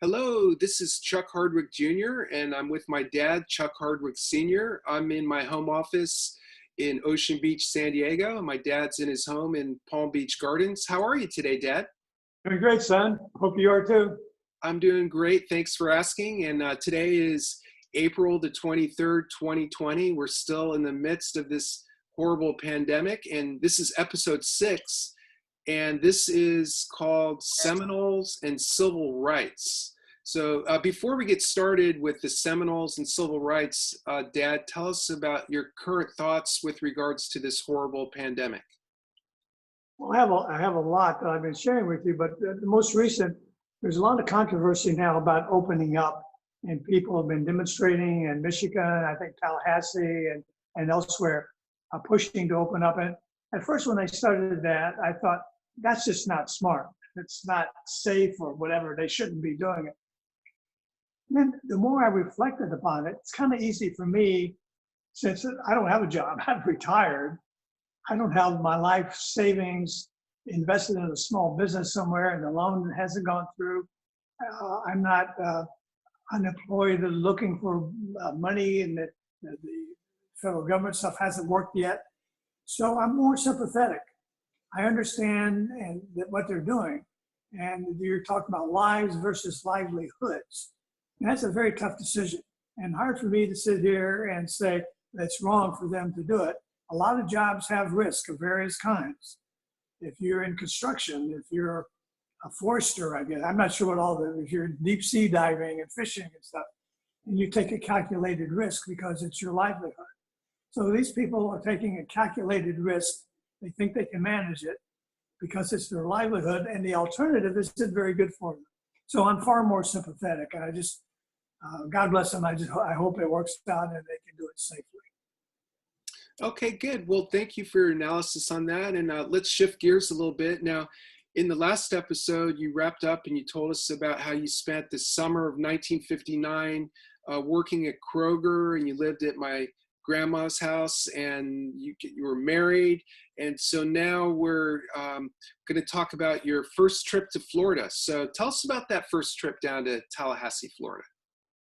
Hello, this is Chuck Hardwick Jr., and I'm with my dad, Chuck Hardwick Sr. I'm in my home office in Ocean Beach, San Diego. My dad's in his home in Palm Beach Gardens. How are you today, Dad? Doing great, son. Hope you are too. I'm doing great. Thanks for asking. And today is April the 23rd, 2020. We're still in the midst of this horrible pandemic, and this is episode 6. And this is called Seminoles and Civil Rights. So before we get started with the Seminoles and Civil Rights, Dad, tell us about your current thoughts with regards to this horrible pandemic. Well, I have a lot that I've been sharing with you, but the most recent, there's a lot of controversy now about opening up, and people have been demonstrating in Michigan, I think Tallahassee, and elsewhere, pushing to open up. And at first, when they started that, I thought that's just not smart. It's not safe or whatever. They shouldn't be doing it. And then the more I reflected upon it, it's kind of easy for me, since I don't have a job, I'm retired. I don't have my life savings invested in a small business somewhere, and the loan hasn't gone through. I'm not unemployed and looking for money, and the federal government stuff hasn't worked yet. So I'm more sympathetic. I understand what they're doing. And you're talking about lives versus livelihoods. And that's a very tough decision, and hard for me to sit here and say that's wrong for them to do it. A lot of jobs have risk of various kinds. If you're in construction, if you're a forester, I guess, I'm not sure if you're deep sea diving and fishing and stuff, and you take a calculated risk because it's your livelihood. So these people are taking a calculated risk. They think they can manage it because it's their livelihood, and the alternative isn't very good for them. So I'm far more sympathetic, and God bless them. I hope it works out and they can do it safely. Okay, good. Well, thank you for your analysis on that. And let's shift gears a little bit. Now, in the last episode, you wrapped up and you told us about how you spent the summer of 1959 working at Kroger, and you lived at my grandma's house, and you were married. And so now we're going to talk about your first trip to Florida. So tell us about that first trip down to Tallahassee, Florida.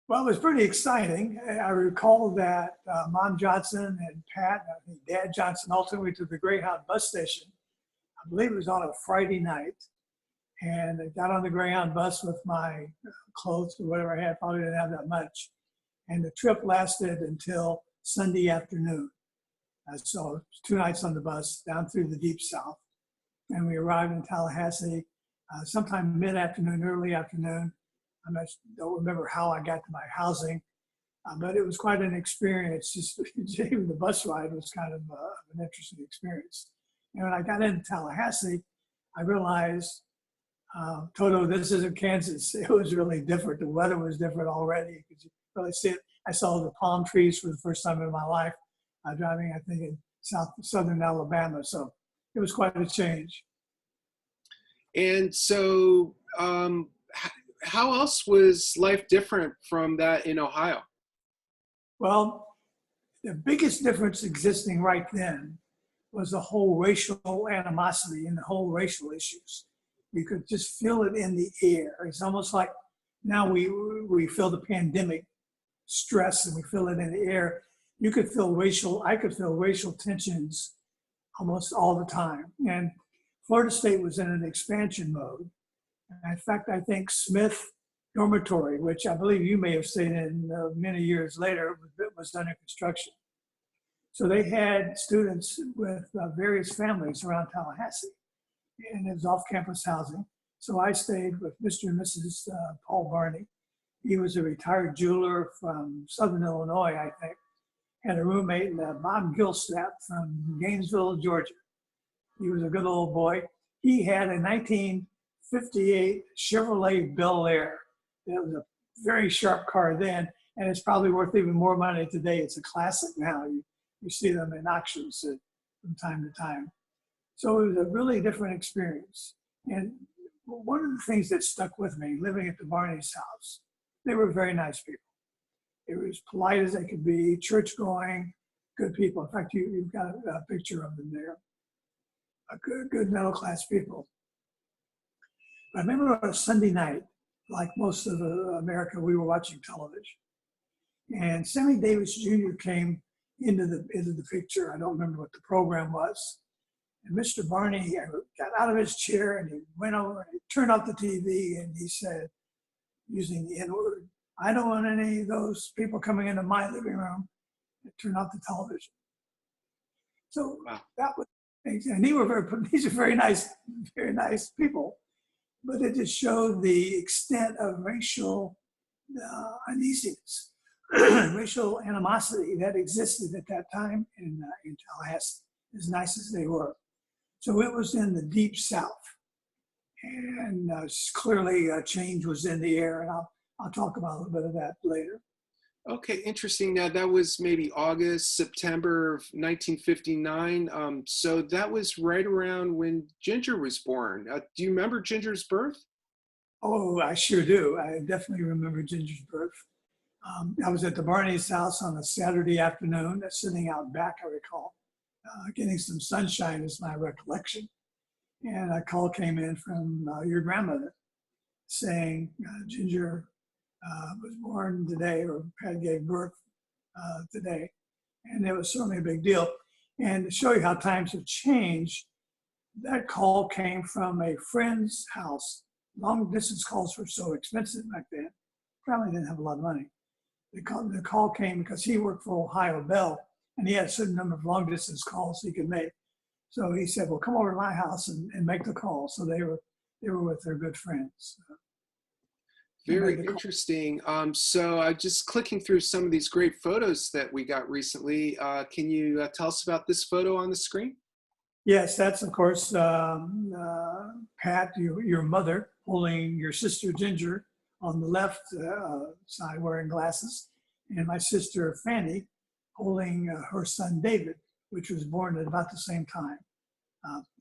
Well, it was pretty exciting. I recall that Mom Johnson and Pat, I think Dad Johnson, ultimately to the Greyhound bus station. I believe it was on a Friday night. And I got on the Greyhound bus with my clothes or whatever I had. Probably didn't have that much. And the trip lasted until Sunday afternoon. So 2 nights on the bus down through the Deep South. And we arrived in Tallahassee sometime mid-afternoon, early afternoon. Don't remember how I got to my housing, but it was quite an experience. Just even the bus ride was kind of an interesting experience. And when I got into Tallahassee, I realized, Toto, this isn't Kansas. It was really different. The weather was different already. You could really see it. I saw the palm trees for the first time in my life, driving, I think, in southern Alabama. So it was quite a change. And so, how else was life different from that in Ohio? Well, the biggest difference existing right then was the whole racial animosity and the whole racial issues. You could just feel it in the air. It's almost like now we feel the pandemic stress and we feel it in the air. I could feel racial tensions almost all the time. And Florida State was in an expansion mode. In fact, I think Smith Dormitory, which I believe you may have stayed in many years later, was under construction. So they had students with various families around Tallahassee, and it was off-campus housing. So I stayed with Mr. and Mrs. Paul Barney. He was a retired jeweler from Southern Illinois, I think. Had a roommate, Bob Gilstrap from Gainesville, Georgia. He was a good old boy. He had a 1958 Chevrolet Bel Air. It was a very sharp car then, and it's probably worth even more money today. It's a classic now. You see them in auctions from time to time. So it was a really different experience. And one of the things that stuck with me, living at the Barney's house, they were very nice people. They were as polite as they could be, church-going, good people. In fact, you've got a picture of them there. Good middle-class people. I remember on a Sunday night, like most of America, we were watching television. And Sammy Davis Jr. came into the picture. I don't remember what the program was. And Mr. Barney got out of his chair and he went over and he turned off the TV and he said, using the N-word, "I don't want any of those people coming into my living room," and turn off the television. So Wow. that was, and these are very nice people, but it just showed the extent of racial uneasiness, racial animosity that existed at that time in Tallahassee, as nice as they were. So it was in the deep South, and clearly change was in the air, and I'll talk about a little bit of that later. Okay, interesting. Now that was maybe August, September of 1959. So that was right around when Ginger was born. Do you remember Ginger's birth? Oh, I sure do. I definitely remember Ginger's birth. I was at the Barney's house on a Saturday afternoon, sitting out back, I recall, getting some sunshine is my recollection. And a call came in from your grandmother saying Ginger was born today, or had gave birth today. And it was certainly a big deal. And to show you how times have changed, that call came from a friend's house. Long distance calls were so expensive back then. Probably didn't have a lot of money. The call came because he worked for Ohio Bell, and he had a certain number of long distance calls he could make. So he said, "Well, come over to my house and make the call." So they were with their good friends. Very interesting. So just clicking through some of these great photos that we got recently. Can you tell us about this photo on the screen? Yes, that's of course Pat, your mother, holding your sister Ginger on the left side, wearing glasses, and my sister Fanny holding her son David, which was born at about the same time.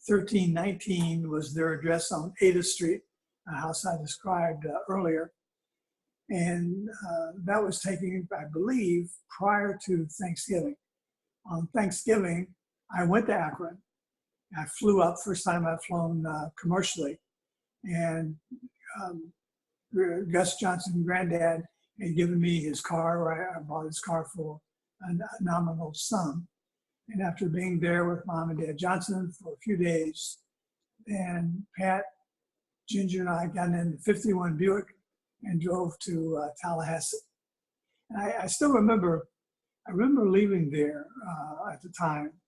1319 was their address on Ada Street, a house I described earlier. And that was taken, I believe, prior to Thanksgiving. On Thanksgiving, I went to Akron. I flew up, first time I've flown commercially. And Gus Johnson, granddad, had given me his car. I bought his car for a nominal sum. And after being there with Mom and Dad Johnson for a few days, then Pat, Ginger, and I got in the 51 Buick and drove to Tallahassee. And I still remember, leaving there at the time,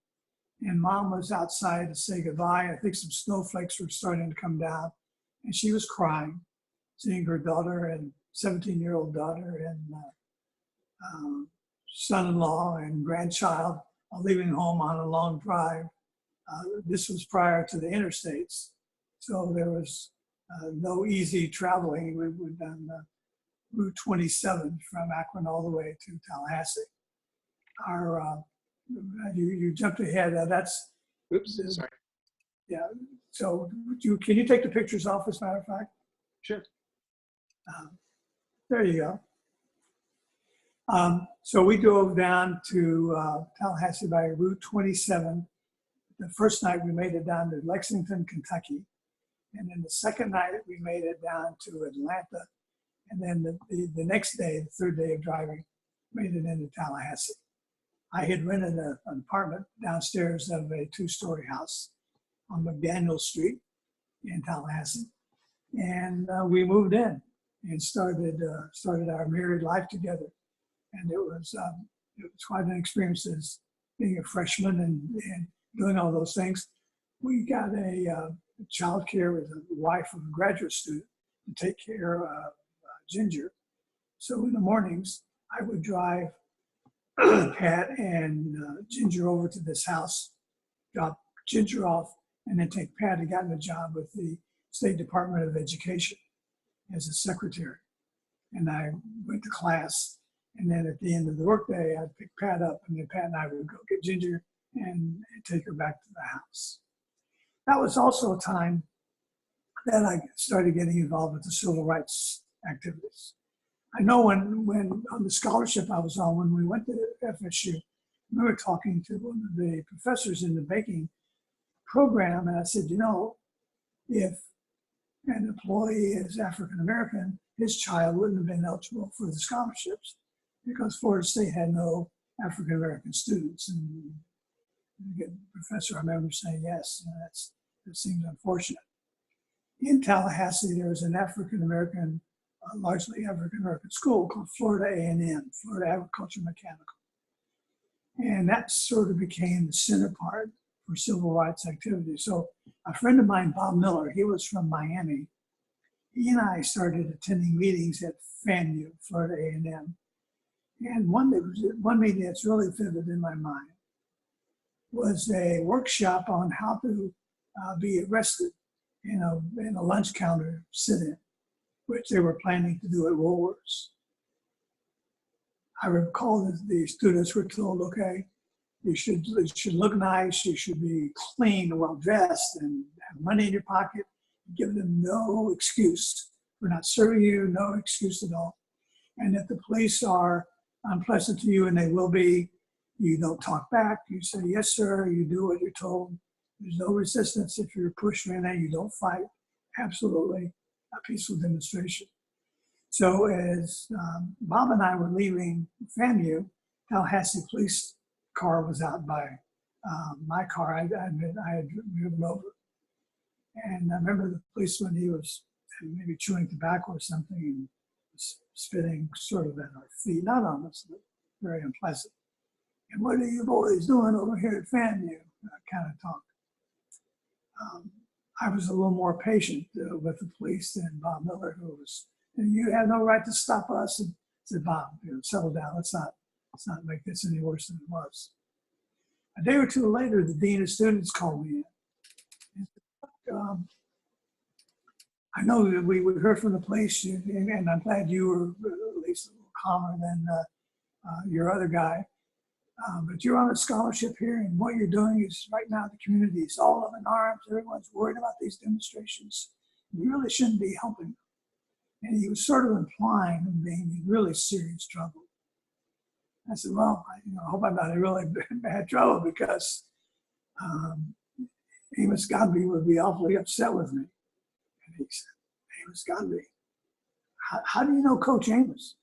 and Mom was outside to say goodbye. I think some snowflakes were starting to come down, and she was crying, seeing her daughter and 17-year-old daughter and son-in-law and grandchild leaving home on a long drive. This was prior to the interstates, so there was no easy traveling. We've done Route 27 from Akron all the way to Tallahassee. You jumped ahead. That's. Oops, sorry. Yeah. So can you take the pictures off, as a matter of fact? Sure. There you go. So we drove down to Tallahassee by Route 27. The first night we made it down to Lexington, Kentucky. And then the second night we made it down to Atlanta. And then the next day, the third day of driving, made it into Tallahassee. I had rented an apartment downstairs of a two-story house on McDaniel Street in Tallahassee. And we moved in and started our married life together. And it was quite an experience as being a freshman and doing all those things. We got a child care with a wife of a graduate student to take care of Ginger. So in the mornings, I would drive Pat and Ginger over to this house, drop Ginger off, and then take Pat. He got a job with the State Department of Education as a secretary. And I went to class. And then at the end of the workday, I'd pick Pat up, and then Pat and I would go get Ginger and take her back to the house. That was also a time that I started getting involved with the civil rights activities. I know when on the scholarship I was on, when we went to FSU, I remember talking to one of the professors in the baking program, and I said, if an employee is African American, his child wouldn't have been eligible for the scholarships because Florida State had no African American students. And the professor, I remember saying, yes, that seems unfortunate. In Tallahassee, there was an African American, largely African American school called Florida A&M, Florida Agriculture Mechanical. And that sort of became the center part for civil rights activity. So a friend of mine, Bob Miller, he was from Miami. He and I started attending meetings at FAMU, Florida A&M. And one meeting that's really vivid in my mind was a workshop on how to be arrested in a lunch counter sit-in, which they were planning to do at Woolworths. I recall that the students were told, okay, you should look nice, you should be clean and well-dressed and have money in your pocket. Give them no excuse for not serving you, no excuse at all. And if the police are unpleasant to you, and they will be, you don't talk back, you say, yes, sir, you do what you're told. There's no resistance. If you're pushed or anything, you don't fight. Absolutely a peaceful demonstration. So as Bob and I were leaving FAMU, Tallahassee police car was out by my car. I had driven over. And I remember the policeman, he was maybe chewing tobacco or something and spitting sort of at our feet, not on us, but very unpleasant. And what are you boys doing over here at FAMU? Kind of talk. I was a little more patient with the police than Bob Miller, who was, and you have no right to stop us. And I said, Bob, settle down. Let's not make this any worse than it was. A day or two later, the dean of students called me in. I know that we heard from the police, and I'm glad you were at least a little calmer than your other guy. But you're on a scholarship here, and what you're doing is right now the community is all up in arms. Everyone's worried about these demonstrations. You really shouldn't be helping them. And he was sort of implying him being in really serious trouble. I said, well, I hope I'm not in really bad trouble because Amos Godby would be awfully upset with me. And he said, Amos Godby, how do you know Coach Amos?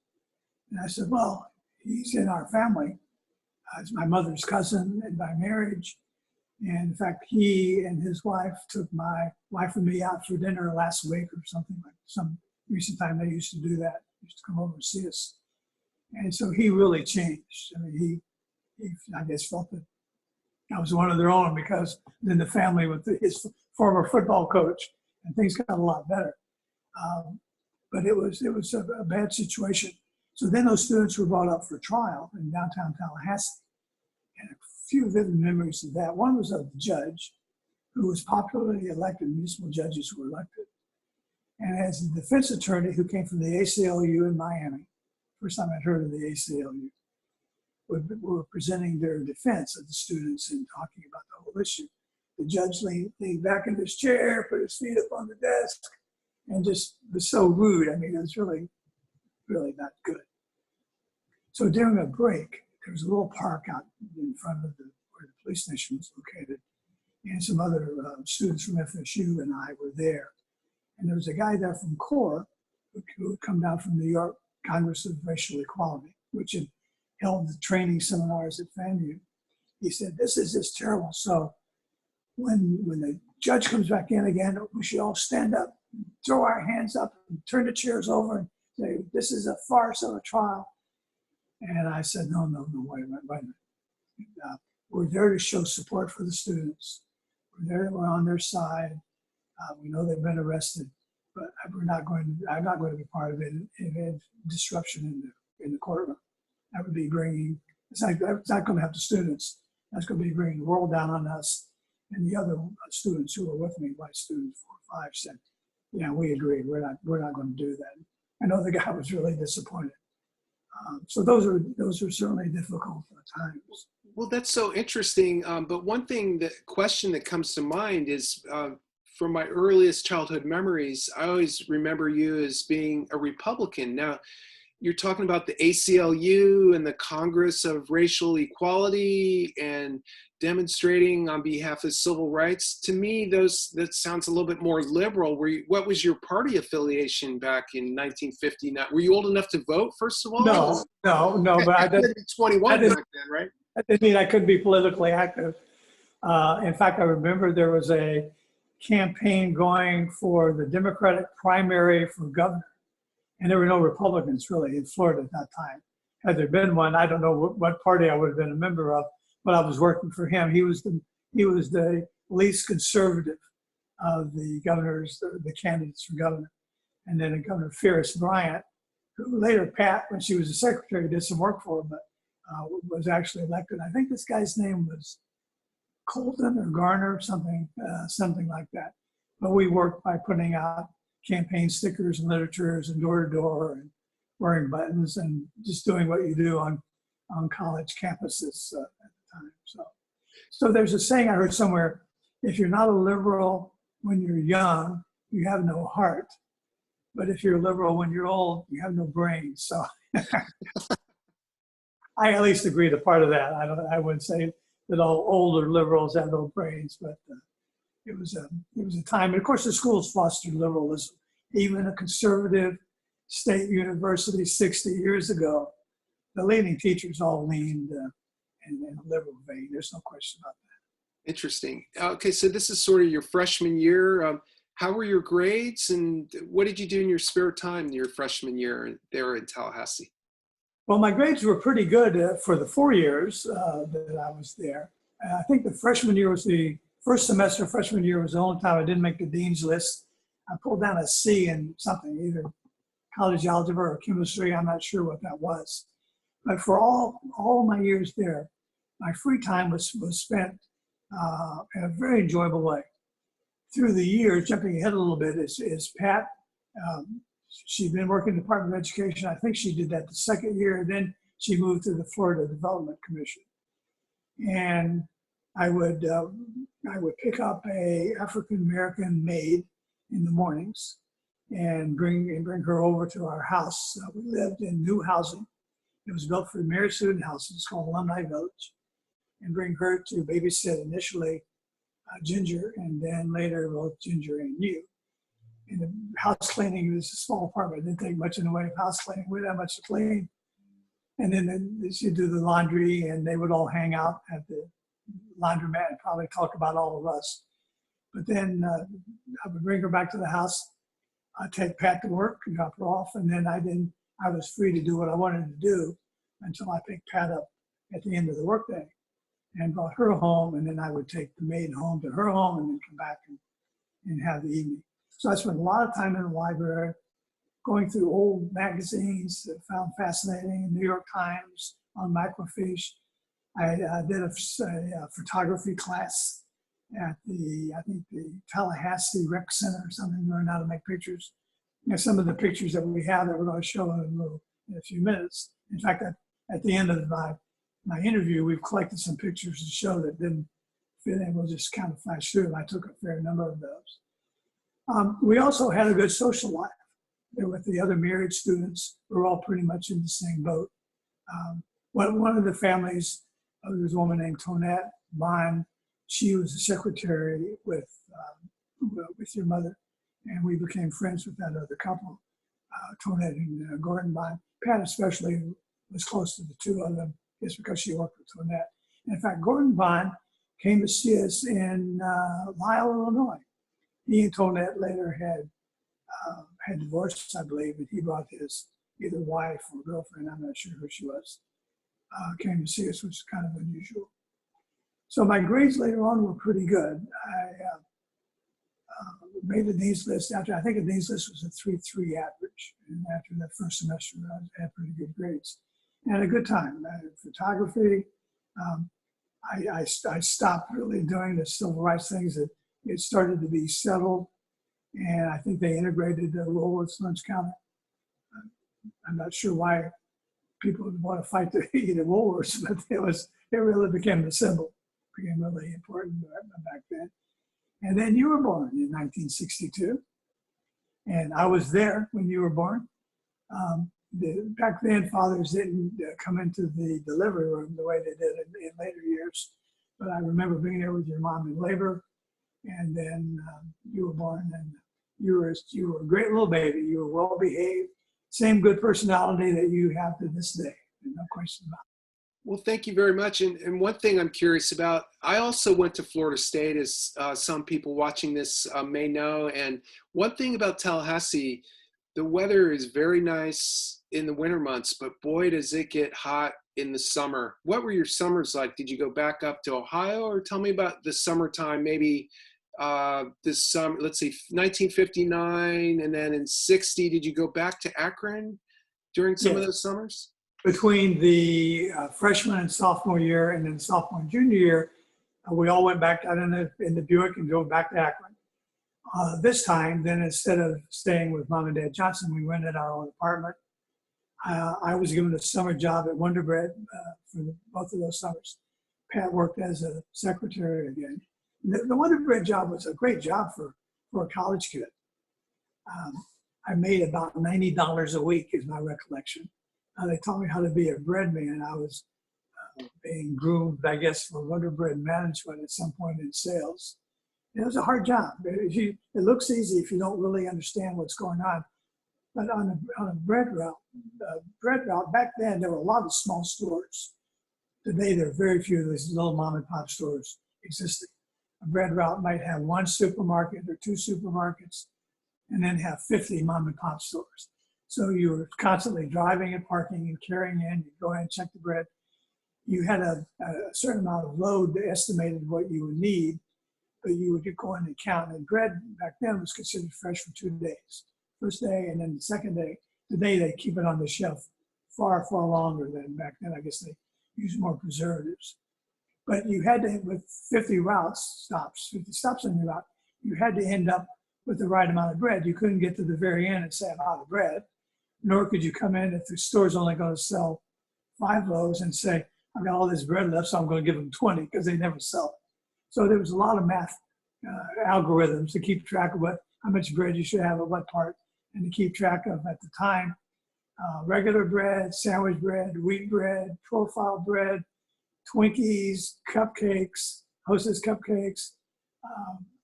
And I said, well, he's in our family. He's my mother's cousin and by marriage. And in fact, he and his wife took my wife and me out for dinner last week or something like some recent time they used to do that. They used to come over and see us. And so he really changed. I mean, he I guess felt that I was one of their own because then the family with his former football coach and things got a lot better. But it was a bad situation. So then those students were brought up for trial in downtown Tallahassee. And a few vivid memories of that. One was of the judge who was popularly elected, municipal judges who were elected. And as a defense attorney who came from the ACLU in Miami, first time I'd heard of the ACLU, were presenting their defense of the students and talking about the whole issue. The judge leaned back in his chair, put his feet up on the desk, and just was so rude. I mean, it was really, really not good. So during a break, there was a little park out in front of where the police station was located, and some other students from FSU and I were there. And there was a guy there from CORE who had come down from New York Congress of Racial Equality, which had held the training seminars at FAMU. He said, this is just terrible. So when the judge comes back in again, we should all stand up, throw our hands up, and turn the chairs over and say, this is a farce of a trial. And I said, no, wait a minute. We're there to show support for the students. We're on their side. We know they've been arrested, but I'm not going to be part of it. Disruption in the courtroom. That would be it's not going to help the students. That's going to be bringing the world down on us. And the other students who were with me, white students 4 or 5, said, yeah, we agree. We're not going to do that. I know the guy was really disappointed. So those are certainly difficult times. Well, that's so interesting. But one question that comes to mind is, from my earliest childhood memories, I always remember you as being a Republican. Now, you're talking about the ACLU and the Congress of Racial Equality and demonstrating on behalf of civil rights. To me, that sounds a little bit more liberal. What was your party affiliation back in 1959? Were you old enough to vote, first of all? No, Okay, but I you had to be 21 didn't, back then, right? that didn't mean I couldn't be politically active. In fact, I remember there was a campaign going for the Democratic primary for governor, and there were no Republicans really in Florida at that time. Had there been one, I don't know what party I would have been a member of, but I was working for him. He was the least conservative of the governors, the candidates for governor. And then Governor Ferris Bryant, who later Pat, when she was a secretary, did some work for him, but was actually elected. I think this guy's name was Colton or Garner, something like that. But we worked by putting out campaign stickers and literatures and door to door and wearing buttons and just doing what you do on college campuses at the time. So there's a saying I heard somewhere: if you're not a liberal when you're young, you have no heart. But if you're a liberal when you're old, you have no brain. So I at least agree to part of that. I wouldn't say that all older liberals have no brains, but it was a time. And of course, the schools fostered liberalism. Even a conservative state university 60 years ago, the leading teachers all leaned in a liberal vein. There's no question about that. Interesting. Okay, so this is sort of your freshman year. How were your grades, and what did you do in your spare time your freshman year there in Tallahassee? Well, my grades were pretty good for the 4 years that I was there. I think the freshman year was the first semester. Freshman year was the only time I didn't make the dean's list. I pulled down a C in something, either college algebra or chemistry. I'm not sure what that was. But for all my years there, my free time was spent in a very enjoyable way. Through the years, jumping ahead a little bit, is Pat. She'd been working in the Department of Education. I think she did that the second year. Then she moved to the Florida Development Commission. And I would pick up a African-American maid in the mornings and bring her over to our house. We lived in new housing. It was built for the married student house. It's called Alumni Village. And bring her to babysit initially Ginger, and then later both Ginger and you. And the house cleaning, was a small apartment. It didn't take much in the way of house cleaning. We didn't have much to clean. And then she'd do the laundry, and they would all hang out at the laundromat and probably talk about all of us. But then I would bring her back to the house. I'd take Pat to work and drop her off, and then I was free to do what I wanted to do until I picked Pat up at the end of the workday and brought her home, and then I would take the maid home to her home and then come back and have the evening. So I spent a lot of time in the library, going through old magazines that I found fascinating, New York Times on microfiche. I did a photography class at the Tallahassee Rec Center or something, learned how to make pictures. Some of the pictures that we have that we're going to show in a few minutes. In fact, at the end of my interview, we've collected some pictures to show that didn't fit in. We'll just kind of flash through them. I took a fair number of those. We also had a good social life with the other married students. We're all pretty much in the same boat. One of the families, there was a woman named Tonette Bond. She was a secretary with your mother, and we became friends with that other couple, Tonette and Gordon Bond. Pat especially was close to the two of them, just because she worked with Tonette. In fact, Gordon Bond came to see us in Lisle, Illinois. He and Tonette later had divorced, I believe, and he brought his either wife or girlfriend, I'm not sure who she was, came to see us, which is kind of unusual. So my grades later on were pretty good. I made the dean's list I think the dean's list was a 3.3 average. And after that first semester, I had pretty good grades. And a good time. Photography, I stopped really doing the civil rights things. It started to be settled, and I think they integrated the Woolworth's lunch counter. I'm not sure why people would want to fight to eat at Woolworths, but it really became a symbol, became really important back then. And then you were born in 1962, and I was there when you were born. back then, fathers didn't come into the delivery room the way they did in later years. But I remember being there with your mom in labor, and then you were born, and you were a great little baby. You were well behaved, same good personality that you have to this day. No question about it. Well, thank you very much. And one thing I'm curious about, I also went to Florida State, as some people watching this may know. And one thing about Tallahassee, the weather is very nice in the winter months, but boy, does it get hot in the summer. What were your summers like? Did you go back up to Ohio, or tell me about the summertime, maybe this summer, let's see, 1959, and then in 60, did you go back to Akron during some of Yes. those summers? Between the freshman and sophomore year, and then sophomore and junior year, we all went back out in the Buick and drove back to Akron. This time, then instead of staying with Mom and Dad Johnson, we rented our own apartment. I was given a summer job at Wonder Bread for both of those summers. Pat worked as a secretary again. The Wonder Bread job was a great job for a college kid. I made about $90 a week, is my recollection. They taught me how to be a bread man. I was being groomed, I guess, for Wonder Bread management at some point in sales. It was a hard job. It looks easy if you don't really understand what's going on. But on a bread route, back then there were a lot of small stores. Today there are very few of these little mom and pop stores existing. A bread route might have one supermarket or two supermarkets, and then have 50 mom and pop stores. So you were constantly driving and parking and carrying in. You go in and check the bread. You had a certain amount of load that estimated what you would need, but you would go in and count. And bread back then was considered fresh for 2 days. First day and then the second day. Today they keep it on the shelf far, far longer than back then. I guess they use more preservatives. But you had to, with 50 stops on your route, you had to end up with the right amount of bread. You couldn't get to the very end and say, I'm out of bread. Nor could you come in if the store's only going to sell 5 loaves and say, I've got all this bread left, so I'm going to give them 20, because they never sell it. So there was a lot of math algorithms to keep track of how much bread you should have at what part, and to keep track of, at the time, regular bread, sandwich bread, wheat bread, profile bread, Twinkies, cupcakes, Hostess cupcakes,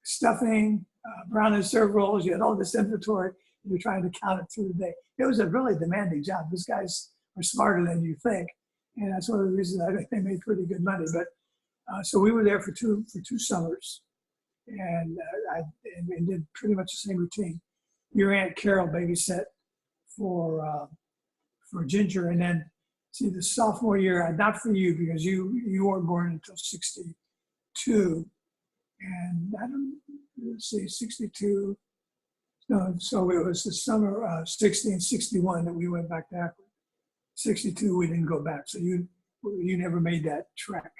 stuffing, brown and serve rolls. You had all this inventory. You were trying to count it through the day. It was a really demanding job. These guys are smarter than you think. And that's one of the reasons I think they made pretty good money. But so we were there for two summers, and did pretty much the same routine. Your Aunt Carol babysat for Ginger, and then see the sophomore year, not for you because you weren't born until 62, and I don't see 62. No, so it was the summer 60 and 61 that we went back to Akron. 62 we didn't go back, so you never made that trek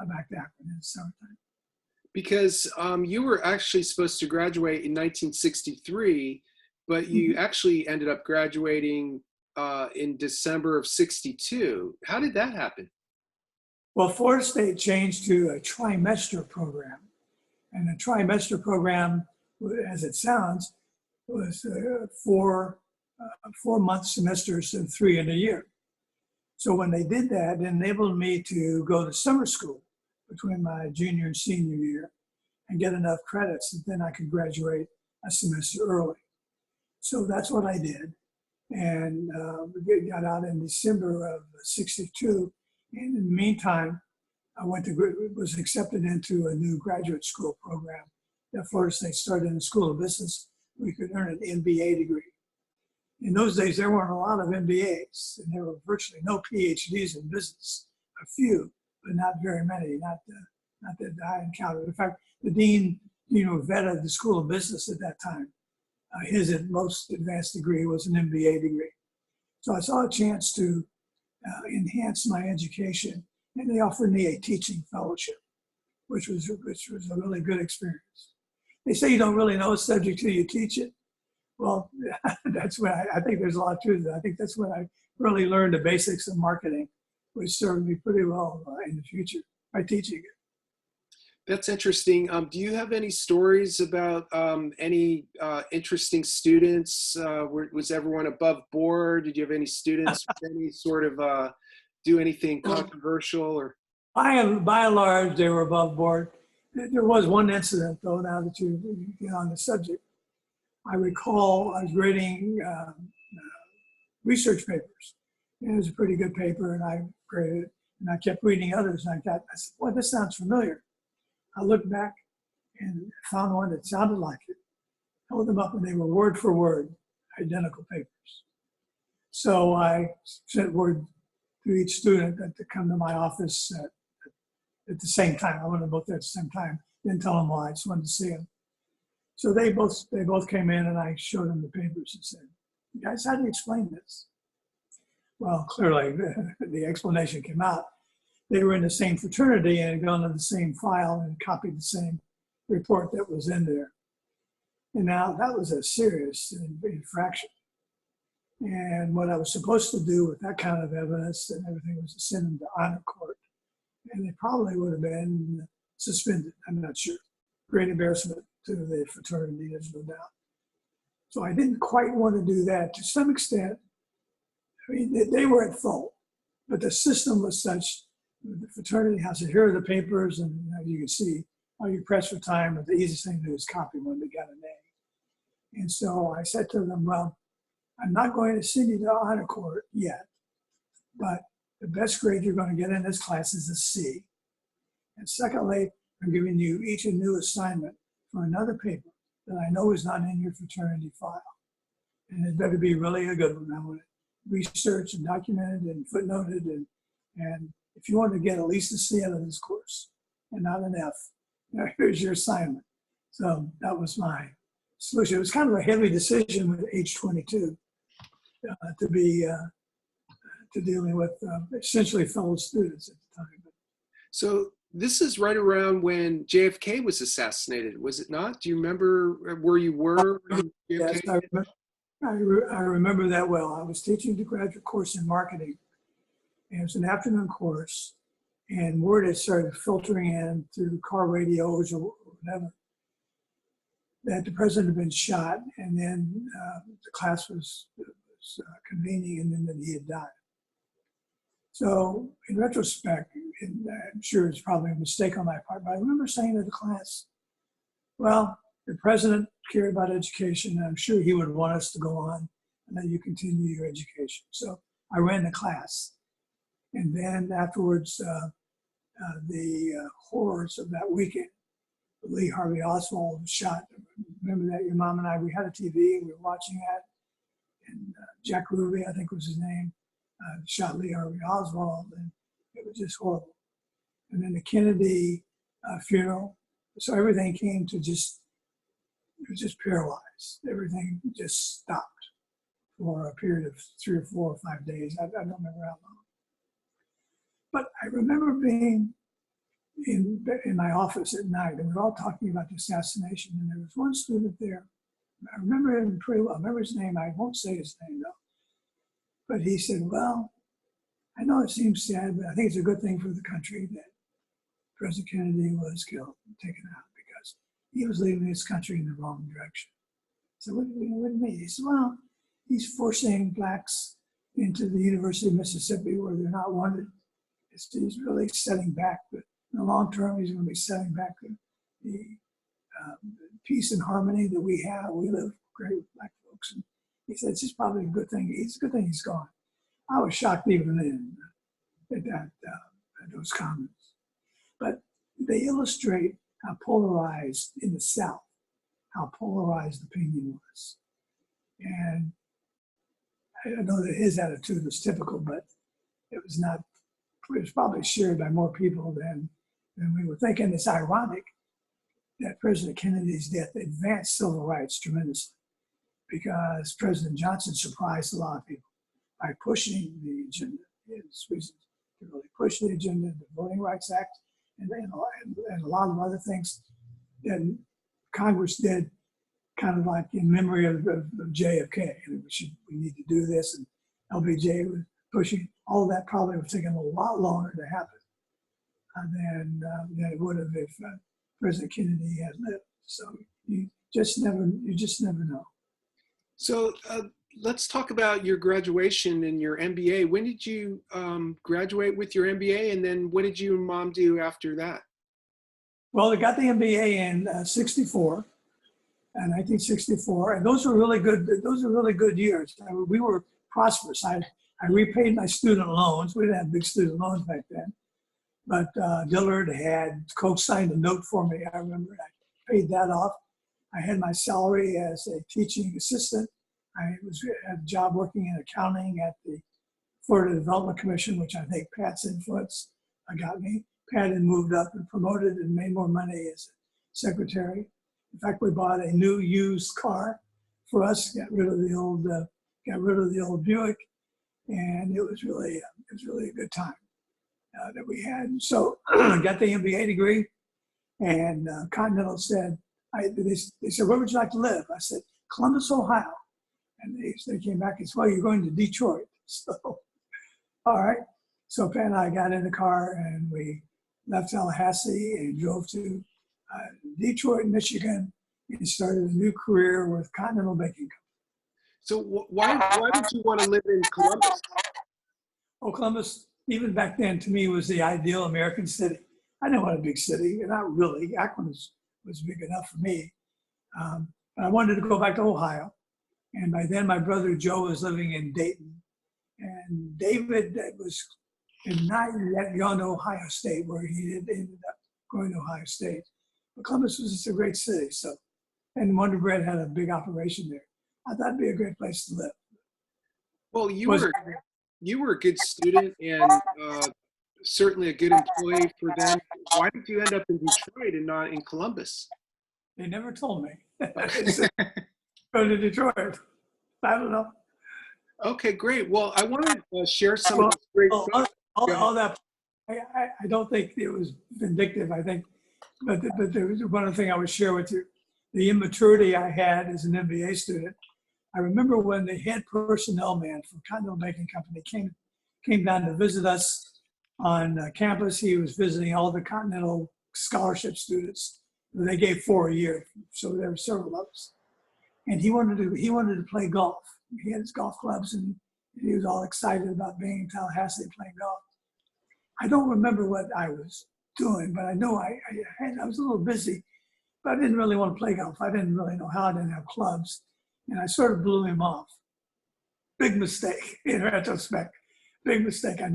back to Akron in the summertime. Because you were actually supposed to graduate in 1963, but you actually ended up graduating in December of 62. How did that happen? Well, Florida State changed to a trimester program. And a trimester program, as it sounds, was 4-month semesters and 3 in a year. So when they did that, it enabled me to go to summer school between my junior and senior year and get enough credits that then I could graduate a semester early. So that's what I did. And we got out in December of 62. And in the meantime, I was accepted into a new graduate school program that Florida State started in the School of Business. We could earn an MBA degree. In those days, there weren't a lot of MBAs, and there were virtually no PhDs in business. A few, but not very many, not that I encountered. In fact, the dean, vet of the School of Business at that time, his most advanced degree was an MBA degree. So I saw a chance to enhance my education, and they offered me a teaching fellowship, which was a really good experience. They say you don't really know a subject till you teach it. Well, that's when I think there's a lot of truth to that. I think that's when I really learned the basics of marketing, which served me pretty well in the future by teaching it. That's interesting. Do you have any stories about any interesting students? Was everyone above board? Did you have any students with any sort of do anything Well, controversial or? by and large, they were above board. There was one incident, though, now that you get on the subject. I recall I was grading research papers. And it was a pretty good paper, and I graded it. And I kept reading others, and I said, boy, this sounds familiar. I looked back and found one that sounded like it, held them up, and they were word for word identical papers. So I sent word to each student that to come to my office at the same time. I wanted them both there at the same time. Didn't tell them why. I just wanted to see them. So they both came in, and I showed them the papers and said, "Guys, how do you explain this?" Well, clearly the explanation came out. They were in the same fraternity and had gone to the same file and copied the same report that was in there. And now that was a serious infraction. And what I was supposed to do with that kind of evidence and everything was to send them to honor court. And they probably would have been suspended, I'm not sure. Great embarrassment to the fraternity, there's no doubt. So I didn't quite want to do that. To some extent, I mean, they were at fault, but the system was such, the fraternity has to here are the papers, and you can see how you press for time, but the easiest thing to do is copy when they got an A. And so I said to them, well, I'm not going to send you to honor court yet, but the best grade you're going to get in this class is a C. And secondly, I'm giving you each a new assignment for another paper that I know is not in your fraternity file. And it better be really a good one. I want it researched and documented and footnoted. And if you want to get at least a C out of this course and not an F, here's your assignment. So that was my solution. It was kind of a heavy decision with age 22 to be to dealing with essentially fellow students at the time. So this is right around when JFK was assassinated, was it not? Do you remember where you were when Yes, JFK? I remember that well. I was teaching the graduate course in marketing, and it was an afternoon course, and word had started filtering in through car radios or whatever that the president had been shot, and then the class was convening, and then that he had died. So in retrospect, I'm sure it's probably a mistake on my part, but I remember saying to the class, well, the president cared about education, and I'm sure he would want us to go on and that you continue your education. So I ran the class. And then afterwards, the horrors of that weekend, Lee Harvey Oswald was shot. Remember that? Your mom and I, we had a TV, and we were watching that. And Jack Ruby, I think was his name, shot Lee Harvey Oswald, and it was just horrible. And then the Kennedy funeral. So everything came to just, it was just paralyzed. Everything just stopped for a period of 3 or 4 or 5 days. I don't remember how long. But I remember being in my office at night, and we were all talking about the assassination, and there was one student there. I remember him pretty well. I remember his name. I won't say his name, though. But he said, well, I know it seems sad, but I think it's a good thing for the country that President Kennedy was killed and taken out because he was leading this country in the wrong direction. So what do you mean? He said, well, he's forcing blacks into the University of Mississippi where they're not wanted. He's really setting back, but in the long term, he's going to be setting back the peace and harmony that we have. We live great with black folks. And he said, it's just probably a good thing. It's a good thing he's gone. I was shocked even then at those comments. But they illustrate how polarized in the South, how polarized opinion was. And I know that his attitude was typical, but it was not, it was probably shared by more people than we were thinking. It's ironic that President Kennedy's death advanced civil rights tremendously because President Johnson surprised a lot of people by pushing the agenda. His reasons to really push the agenda, the Voting Rights Act, and a lot of other things that Congress did kind of like in memory of JFK. And we need to do this, and LBJ was pushing. All of that probably was taking a lot longer to happen than it would have if President Kennedy had lived. So you just never know. So let's talk about your graduation and your MBA. When did you graduate with your MBA, and then what did you and Mom do after that? Well, I got the MBA in 64, 1964, and those were really good. Those were really good years. We were prosperous. I repaid my student loans. We didn't have big student loans back then, but Dillard had co-signed a note for me. I remember I paid that off. I had my salary as a teaching assistant. I had a job working in accounting at the Florida Development Commission, which I think Pat's influence got me. Pat had moved up and promoted and made more money as a secretary. In fact, we bought a new used car for us, got rid of the old Buick, and it was really a good time that we had. And so I got the MBA degree, and Continental said, they said, where would you like to live? I said, Columbus, Ohio. And they came back and said, well, you're going to Detroit. So, all right. So Pat and I got in the car and we left Tallahassee and drove to Detroit, Michigan, and started a new career with Continental Baking Company. So why did you want to live in Columbus? Oh, Columbus, even back then, to me, was the ideal American city. I didn't want a big city, and not really. Akron was big enough for me. But I wanted to go back to Ohio. And by then, my brother Joe was living in Dayton. And David was not yet gone to Ohio State, where he ended up going to Ohio State. But Columbus was just a great city. So, and Wonder Bread had a big operation there. I thought it'd be a great place to live. Well, you were a good student and certainly a good employee for them. Why did you end up in Detroit and not in Columbus? They never told me. They said, go to Detroit. I don't know. Okay, great. Well, I want to share some of this great stuff. All that, I don't think it was vindictive, I think, but there was one thing I would share with you. The immaturity I had as an MBA student. I remember when the head personnel man for Continental Baking Company came down to visit us on campus. He was visiting all the Continental scholarship students. They gave 4 a year, so there were several of us. And he wanted to play golf. He had his golf clubs, and he was all excited about being in Tallahassee playing golf. I don't remember what I was doing, but I know I was a little busy, but I didn't really want to play golf. I didn't really know how. I didn't have clubs, and I sort of blew him off. Big mistake in retrospect. Big mistake. I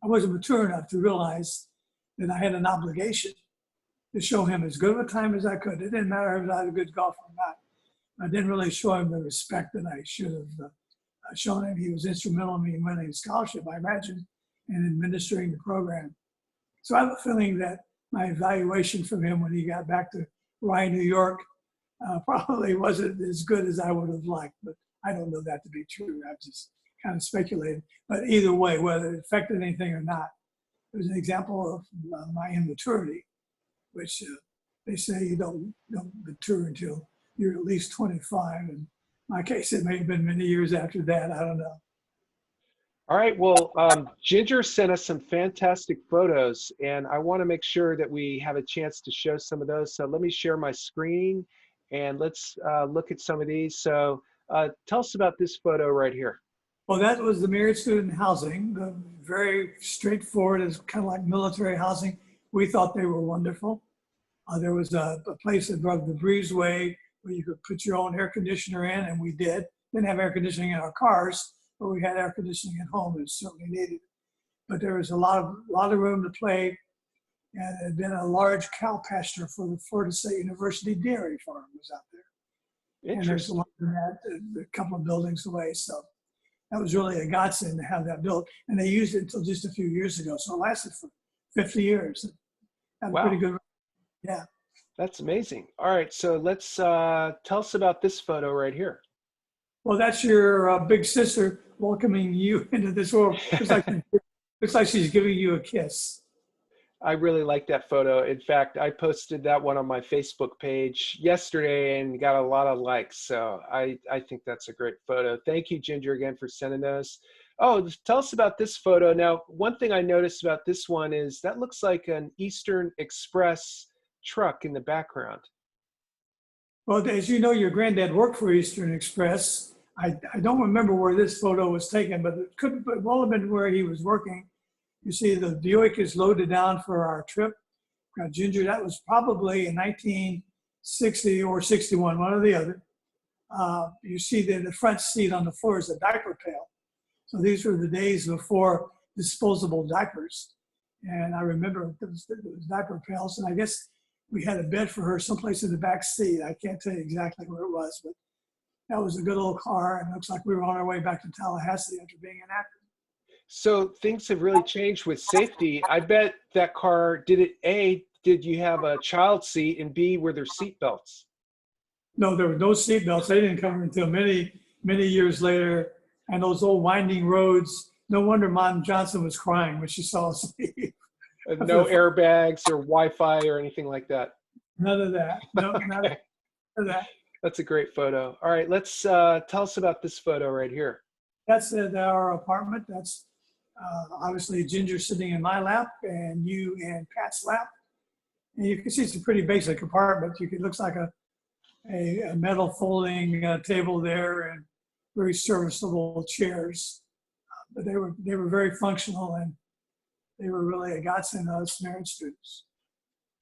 wasn't mature enough to realize that I had an obligation to show him as good of a time as I could. It didn't matter if I was a good golfer or not. I didn't really show him the respect that I should have shown him. He was instrumental in me winning a scholarship, I imagine, and administering the program. So I have a feeling that my evaluation from him when he got back to Rye, New York, probably wasn't as good as I would have liked, but I don't know that to be true. I'm just kind of speculating. But either way, whether it affected anything or not, it was an example of my immaturity, which they say you don't mature until you're at least 25. In my case, it may have been many years after that. I don't know. All right. Well, Ginger sent us some fantastic photos, and I want to make sure that we have a chance to show some of those. So let me share my screen, and let's look at some of these. So tell us about this photo right here. Well, that was the Marriott Student Housing, very straightforward. It's kind of like military housing. We thought they were wonderful. There was a place above the breezeway where you could put your own air conditioner in, and we did. Didn't have air conditioning in our cars, but we had air conditioning at home. It certainly needed. But there was a lot of room to play, and it had been a large cow pasture for the Florida State University dairy farm was out there. And there's a lot of that, a couple of buildings away. So that was really a godsend to have that built. And they used it until just a few years ago. So it lasted for 50 years. That was pretty good. Yeah. That's amazing. All right. So let's tell us about this photo right here. Well, that's your big sister welcoming you into this world. Looks like she's giving you a kiss. I really like that photo. In fact, I posted that one on my Facebook page yesterday and got a lot of likes. So I think that's a great photo. Thank you, Ginger, again for sending those. Oh, tell us about this photo. Now, one thing I noticed about this one is that looks like an Eastern Express truck in the background? Well, as you know, your granddad worked for Eastern Express. I don't remember where this photo was taken, but it could well have been where he was working. You see the Buick is loaded down for our trip. Got Ginger, that was probably in 1960 or 61, one or the other. You see the front seat on the floor is a diaper pail. So these were the days before disposable diapers. And I remember those diaper pails, and I guess we had a bed for her someplace in the back seat. I can't tell you exactly where it was, but that was a good old car. And it looks like we were on our way back to Tallahassee after being in Akron. So things have really changed with safety. I bet that car, did you have a child seat, and B, were there seat belts? No, there were no seat belts. They didn't come until many, many years later. And those old winding roads, no wonder Mom Johnson was crying when she saw us leave. No airbags or Wi-Fi or anything like that? None of that. No, none of that. That's a great photo. All right, let's tell us about this photo right here. That's at our apartment. That's obviously Ginger sitting in my lap and you in Pat's lap. And you can see it's a pretty basic apartment. It looks like a metal folding table there and very serviceable chairs. But they were very functional, and they were really a godsend to us marriage students.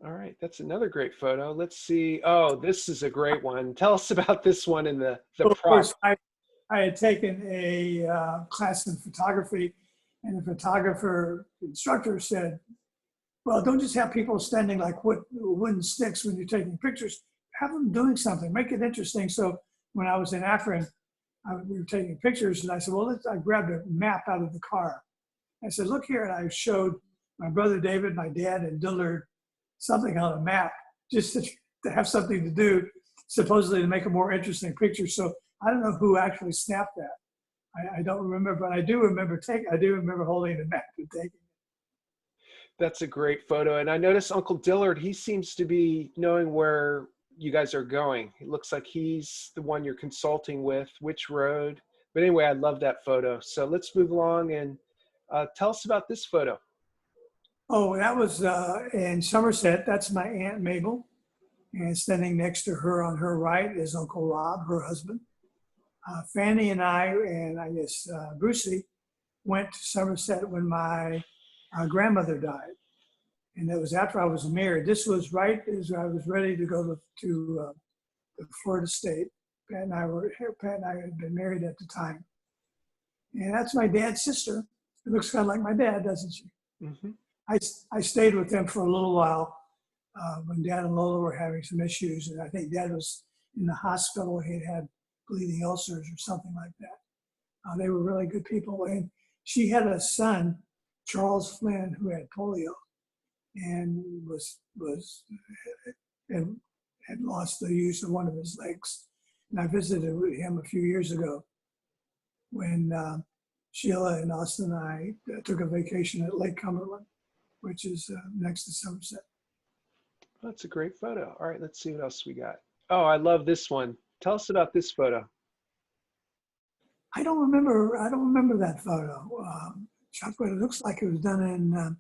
All right, that's another great photo. Let's see. Oh, this is a great one. Tell us about this one in the So of prop. course, I had taken a class in photography, and the photographer instructor said, well, don't just have people standing like wooden sticks when you're taking pictures. Have them doing something. Make it interesting. So when I was in Akron, we were taking pictures, and I said, well, I grabbed a map out of the car. I said, look here, and I showed my brother David, my dad, and Dillard something on a map just to have something to do, supposedly to make a more interesting picture. So I don't know who actually snapped that. I don't remember, but I do remember holding the map and taking it. That's a great photo. And I noticed Uncle Dillard, he seems to be knowing where you guys are going. It looks like he's the one you're consulting with, which road. But anyway, I love that photo. So let's move along and tell us about this photo. Oh, that was in Somerset. That's my Aunt Mabel. And standing next to her on her right is Uncle Rob, her husband. Fanny and I guess Brucey, went to Somerset when my grandmother died. And that was after I was married. This was right as I was ready to go to Florida State. Pat and I had been married at the time. And that's my dad's sister. It looks kind of like my dad, doesn't she? Mm-hmm. I stayed with them for a little while when Dad and Lola were having some issues. And I think Dad was in the hospital. He had bleeding ulcers or something like that. They were really good people. And she had a son, Charles Flynn, who had polio and had lost the use of one of his legs. And I visited with him a few years ago when Sheila and Austin and I took a vacation at Lake Cumberland, which is next to Somerset. That's a great photo. All right, let's see what else we got. Oh, I love this one. Tell us about this photo. I don't remember that photo. Chuck, but it looks like it was done in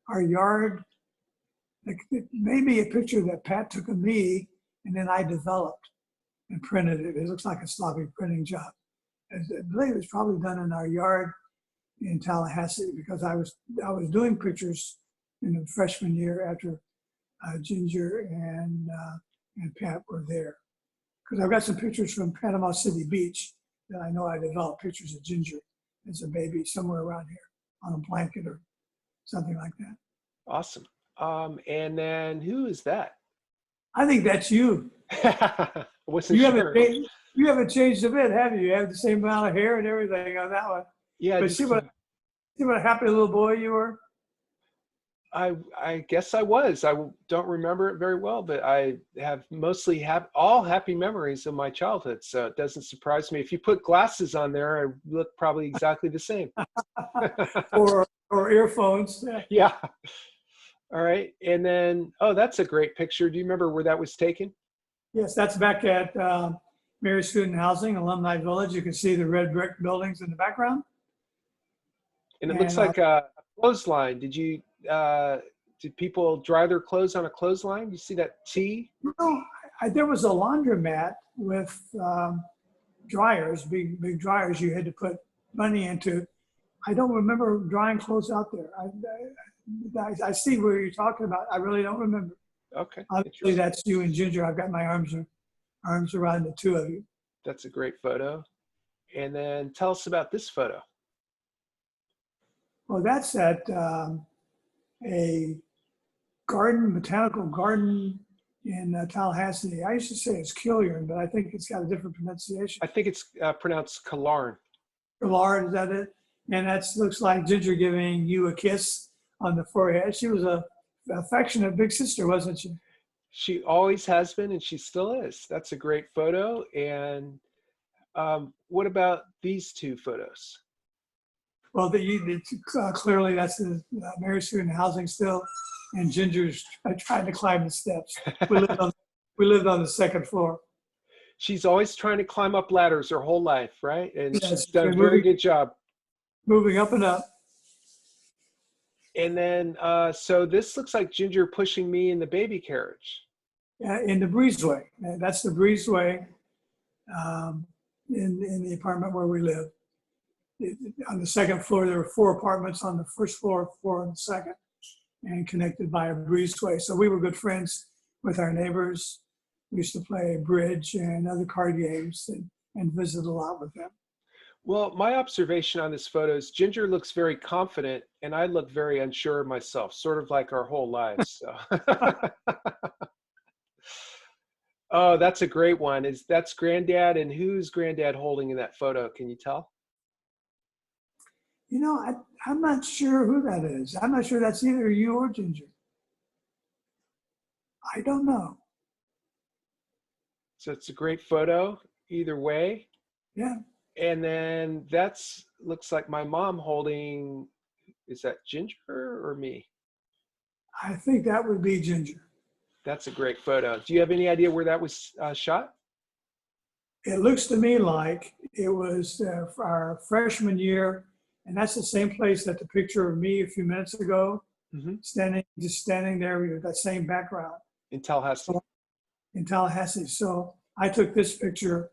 our yard. It may be a picture that Pat took of me, and then I developed and printed it. It looks like a sloppy printing job. I believe it was probably done in our yard in Tallahassee, because I was doing pictures in the freshman year after Ginger and Pat were there. Because I've got some pictures from Panama City Beach that I know I developed pictures of Ginger as a baby somewhere around here on a blanket or something like that. Awesome. And then who is that? I think that's you. Wasn't sure. You haven't changed a bit, have you? You have the same amount of hair and everything on that one. Yeah. But see what a happy little boy you were? I guess I was. I don't remember it very well, but I have mostly all happy memories of my childhood. So it doesn't surprise me. If you put glasses on there, I look probably exactly the same. or earphones. Yeah. All right. And then, oh, that's a great picture. Do you remember where that was taken? Yes, that's back at Mary Student Housing, Alumni Village. You can see the red brick buildings in the background. And it looks like a clothesline. Did you Did people dry their clothes on a clothesline? You see that T? No, there was a laundromat with dryers, big dryers you had to put money into. I don't remember drying clothes out there. I see where you're talking about. I really don't remember. Okay. Obviously, that's you and Ginger. I've got my arms around the two of you. That's a great photo. And then tell us about this photo. Well, that's at a botanical garden in Tallahassee. I used to say it's Killian, but I think it's got a different pronunciation. I think it's pronounced Killarn. Lard, is that it? And that looks like Ginger giving you a kiss on the forehead. She was a affectionate big sister, wasn't she? She always has been, and she still is. That's a great photo. And what about these two photos? Well, clearly that's the Mary Student Housing still, and Ginger's trying to climb the steps. We lived on the second floor. She's always trying to climb up ladders her whole life, right? And yes, she's done a very good job. Moving up and up. And then, so this looks like Ginger pushing me in the baby carriage. In the breezeway. That's the breezeway in the apartment where we live. On the second floor, there were 4 apartments on the first floor, 4 on the second, and connected by a breezeway. So we were good friends with our neighbors. We used to play bridge and other card games and visit a lot with them. Well, my observation on this photo is Ginger looks very confident, and I look very unsure of myself, sort of like our whole lives. So. Oh, that's a great one. That's Granddad, and who's Granddad holding in that photo? Can you tell? You know, I'm not sure who that is. I'm not sure that's either you or Ginger. I don't know. So it's a great photo either way. Yeah. And then looks like my mom holding, is that Ginger or me? I think that would be Ginger. That's a great photo. Do you have any idea where that was shot? It looks to me like it was our freshman year, and that's the same place that the picture of me a few minutes ago, standing there with that same background. In Tallahassee. In Tallahassee. So I took this picture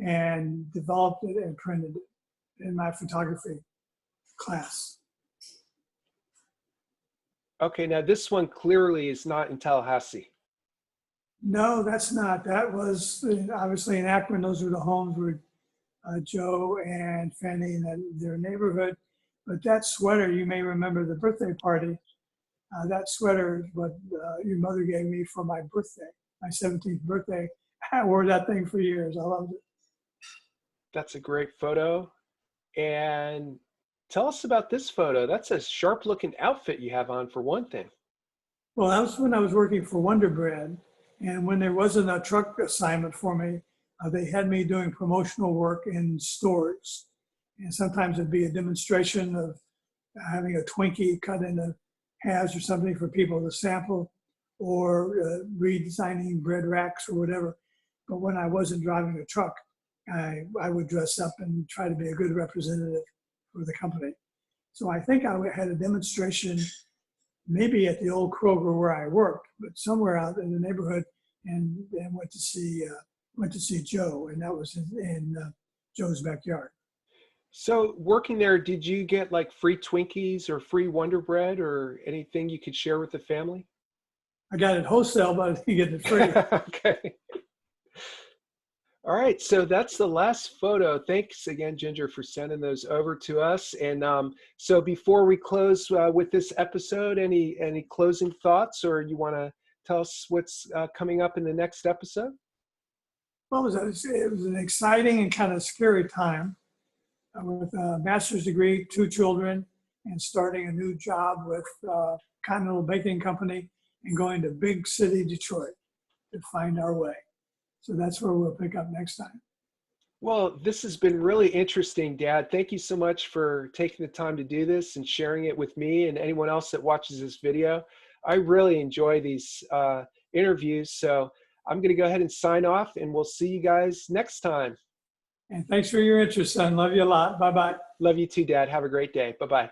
and developed it and printed it in my photography class. Okay, now this one clearly is not in Tallahassee. No, that's not. That was obviously in Akron. Those were the homes where Joe and Fanny and their neighborhood. But that sweater, you may remember the birthday party. That sweater is what your mother gave me for my birthday, my 17th birthday. I wore that thing for years. I loved it. That's a great photo. And tell us about this photo. That's a sharp looking outfit you have on, for one thing. Well, that was when I was working for Wonder Bread. And when there wasn't a truck assignment for me, they had me doing promotional work in stores. And sometimes it'd be a demonstration of having a Twinkie cut into halves or something for people to sample, or redesigning bread racks or whatever. But when I wasn't driving a truck, I would dress up and try to be a good representative for the company. So I think I had a demonstration maybe at the old Kroger where I worked, but somewhere out in the neighborhood, and went to see Joe, and that was in Joe's backyard. So working there, did you get like free Twinkies or free Wonder Bread or anything you could share with the family? I got it wholesale, but I didn't get it free. Okay. All right, so that's the last photo. Thanks again, Ginger, for sending those over to us. And so before we close with this episode, any closing thoughts, or you want to tell us what's coming up in the next episode? Well, it was an exciting and kind of scary time with a master's degree, 2 children, and starting a new job with Continental Baking Company and going to big city Detroit to find our way. So that's where we'll pick up next time. Well, this has been really interesting, Dad. Thank you so much for taking the time to do this and sharing it with me and anyone else that watches this video. I really enjoy these interviews. So I'm going to go ahead and sign off, and we'll see you guys next time. And thanks for your interest, son. Love you a lot. Bye-bye. Love you too, Dad. Have a great day. Bye-bye.